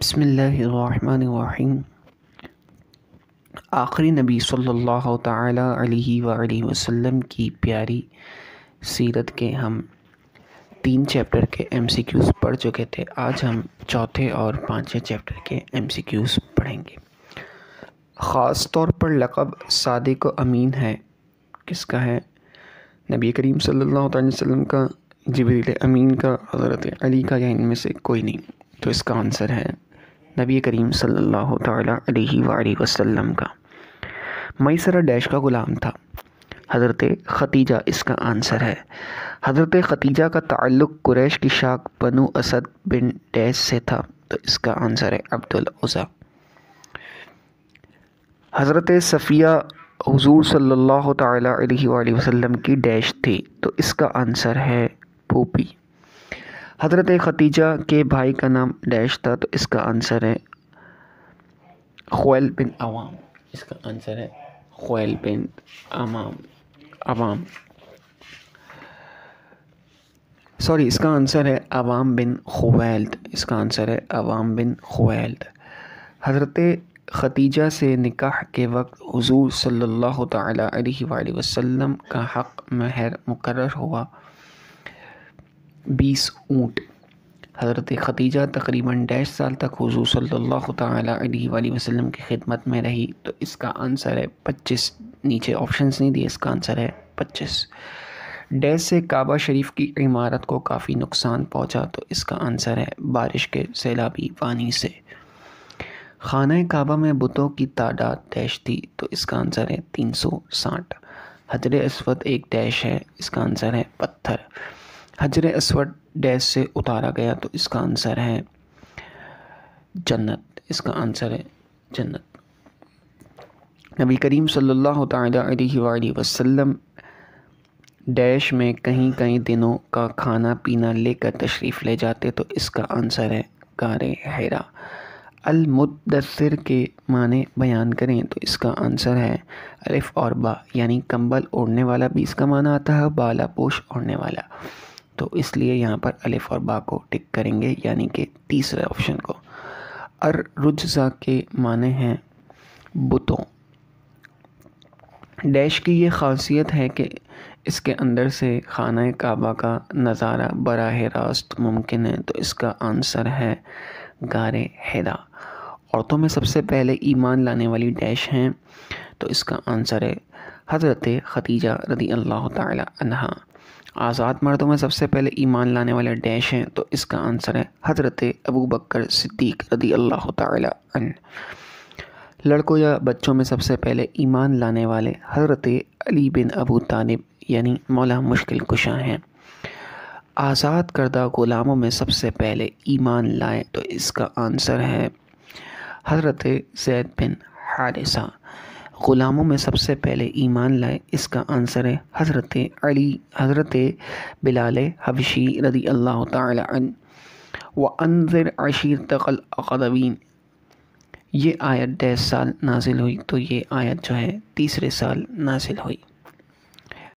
بسم اللہ الرحمن الرحیم۔ آخری نبی صلی اللہ تعالی علیہ وآلہ وسلم کی پیاری سیرت کے ہم 3 چیپٹر کے MCQs پڑھ چکے تھے۔ آج ہم چوتھے اور 5ویں چیپٹر کے MCQs پڑھیں گے۔ خاص طور پر لقب صادق و امین ہے، کس کا ہے؟ نبی کریم صلی اللہ علیہ وسلم کا، جبریل امین کا، حضرت علی کا، یا ان میں سے کوئی نہیں؟ تو اس کا آنسر ہے نبی کریم صلی اللہ تعالیٰ علیہ وآلہ وسلم کا۔ میسرہ ڈیش کا غلام تھا؟ حضرت ختیجہ اس کا آنسر ہے۔ حضرت ختیجہ کا تعلق قریش کی شاخ بنو اسد بن ڈیش سے تھا، تو اس کا آنسر ہے عبدالعزیٰ۔ حضرت صفیہ حضور صلی اللہ تعالیٰ علیہ وآلہ وسلم کی ڈیش تھی، تو اس کا آنسر ہے پھوپھی۔ حضرت ختیجہ کے بھائی کا نام ڈیش تھا، تو اس کا آنسر ہے خویل بن عوام۔ اس کا آنسر ہے خویل بن عوام۔ اس کا آنسر ہے عوام بن خویلد۔ اس کا آنسر ہے عوام بن خویلد۔ حضرت ختیجہ سے نکاح کے وقت حضور صلی اللہ تعالیٰ علیہ وآلہ وسلم کا حق مہر مقرر ہوا 20 اونٹ۔ حضرت ختیجہ تقریباً 1.5 سال تک حضور صلی اللہ تعالیٰ علیہ وآلہ وسلم کی خدمت میں رہی، تو اس کا آنسر ہے 25۔ نیچے آپشنز نہیں دیے، اس کا آنسر ہے 25۔ ڈیش سے کعبہ شریف کی عمارت کو کافی نقصان پہنچا، تو اس کا آنسر ہے بارش کے سیلابی پانی سے۔ خانہ کعبہ میں بتوں کی تعداد ڈیش تھی، تو اس کا آنسر ہے 360۔ حجر اسود ایک ڈیش ہے، اس کا آنسر ہے پتھر۔ حجر اسود ڈیش سے اتارا گیا، تو اس کا آنسر ہے جنت۔ اس کا آنسر ہے جنت۔ نبی کریم صلی اللہ تعالیٰ علیہ وآلہ وسلم ڈیش میں کئی دنوں کا کھانا پینا لے کر تشریف لے جاتے، تو اس کا آنسر ہے غار حرا۔ المدثر کے معنی بیان کریں، تو اس کا آنسر ہے الف اور با، یعنی کمبل اوڑھنے والا بھی اس کا معنی آتا ہے، بالا پوش اوڑھنے والا، تو اس لیے یہاں پر الف اور با کو ٹک کریں گے، یعنی کہ تیسرے آپشن کو۔ الرجزہ کے معنی ہیں بتوں۔ ڈیش کی یہ خاصیت ہے کہ اس کے اندر سے خانہ کعبہ کا نظارہ براہ راست ممکن ہے، تو اس کا آنسر ہے غار حرا۔ عورتوں میں سب سے پہلے ایمان لانے والی ڈیش ہیں، تو اس کا آنسر ہے حضرت ختیجہ رضی اللہ تعالی عنہا۔ آزاد مردوں میں سب سے پہلے ایمان لانے والے ڈیش ہیں، تو اس کا آنسر ہے حضرت ابوبکر صدیق رضی اللہ تعالی عنہ۔ لڑکوں یا بچوں میں سب سے پہلے ایمان لانے والے حضرت علی بن ابو طالب، یعنی مولا مشکل کشا ہیں۔ آزاد کردہ غلاموں میں سب سے پہلے ایمان لائے، تو اس کا آنسر ہے حضرت زید بن حارثہ۔ غلاموں میں سب سے پہلے ایمان لائے، اس کا آنسر ہے حضرت علی، حضرت بلال حبشی رضی اللہ تعالی عنہ۔ وَأَنذِرْ عَشِيرَتَكَ الْأَقْرَبِينَ، یہ آیت 1.5 سال نازل ہوئی، تو یہ آیت جو ہے تیسرے سال نازل ہوئی۔